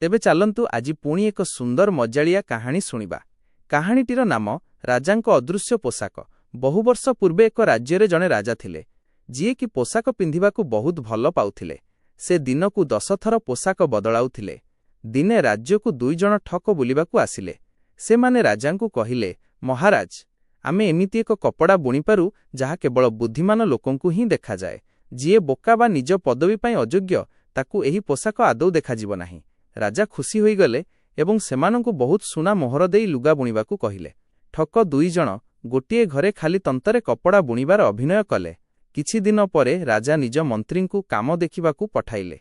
तेबे चलंतु आजि पुणी एक सुंदर मजालिया कहानी शुणिबा। कहानीटीर नाम राजांक अदृश्य पोशाक। बहु वर्ष पूर्वे एक राज्य जड़े राजा थिले, जी कि पोशाक पिंधिबाकू बहुत भल पाउथिले। से दिनकू 10 थर पोशाक बदलाउथिले। दिने राज्यकू 2 जण ठक बुलिबाकू आसिले। से माने राजांकू कहिले, महाराज, आमे एमिति एक कपड़ा बुणीपारू जहा केवल बुद्धिमान लोकंकू ही देखा जाए। जीए बोका बा निज पदवी पाई अयोग्य ताकू एही पोशाक आदौ देखाजिब नाही। राजा खुशी होई गले एवं सेमानंकू बहुत सुना मोहर देई लुगा बुणीबाकू कहिले। ठक 2 जण गोटिए घरे खाली तंतरे कपड़ा बुणीबार अभिनय कले। किछि दिन परे राजा निज मंत्रींकू काम देखिबाकू पठाइले।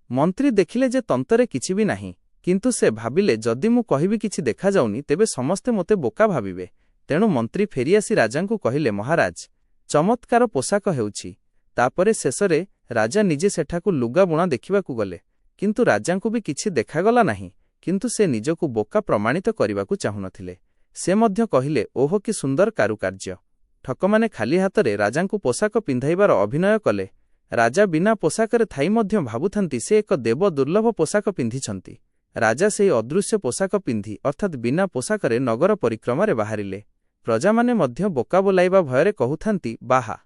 मंत्री देखिले जे तंतरे किछि भी नाही, किंतु से भाबिले जदि मु कहिबि किछि देखा जाउनी तेबे समस्ते मोते बोका भाबिबे। तेणु मंत्री फेरिआसी राजांकू कहिले, महाराज, चमत्कार पोशाक हेउछि। तापरे शेषरे राजा निजे सेठाकू लुगा बुणा देखिबाकू गले, किंतु राजांकू भी किछि देखागला नाही। किंतु से निजकू बोका प्रमाणित करिबाकू चाहुनथिले। से मध्य कहिले, ओहो कि सुंदर कारुकार्य। ठकमाने खाली हातरे राजांकू पोशाक पिंधाइबार अभिनय कले। राजा बिना पोशाकरे थाई मध्य भाबुथांती से एक देव दुर्लभ पोशाक पिंधिछंती। राजा सेही अदृश्य पोशाक पिंधि अर्थात बिना पोशाकरे नगर परिक्रमारे बाहरिले। प्रजा माने मध्य बोका बोलाइबा भୟରେ कहुथांती, बाहा,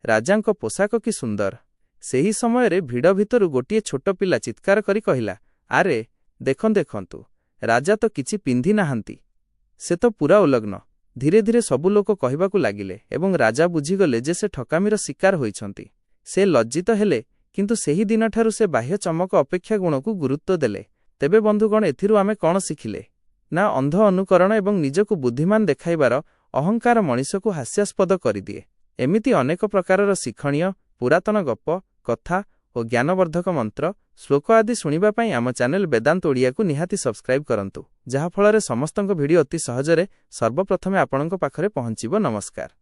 राजांक पोशाक कि सुंदर। सेही समयरे भिड़ भितरु गोटिए छोट पिला चित्कार करी कहिला, आरे देखंतु, राजा तो किछि पिंधि नाहांती, से तो पूरा उलग्न। धीरे धीरे सबु लोक कहिबाकू लागिले एवं राजा बुझीगले जे से ठकामीर शिकार होइछंती। से लज्जित हेले, किंतु सेही दिनठारु से बाह्य चमक अपेक्षा गुणकू गुरुत्व देले। तेबे बंधुगण, एथिरु आमे कौन शिखिले ना अंध अनुकरण एवं निजकू बुद्धिमान देखाइबार अहंकार मनिषकू हास्यास्पद करिदिए। एमिति अनेक प्रकारर शिक्षणीय पुरातन गप, कथा और ज्ञानवर्धक मंत्र, श्लोक आदि शुणिबा पई आम चैनल वेदांत ओडिया को निहाती सब्सक्राइब करंतु, जहा फଳରେ समस्तंक भिडियो अति सहजरे सर्वप्रथमे आपणक पाखरे पहुंचिबो। नमस्कार।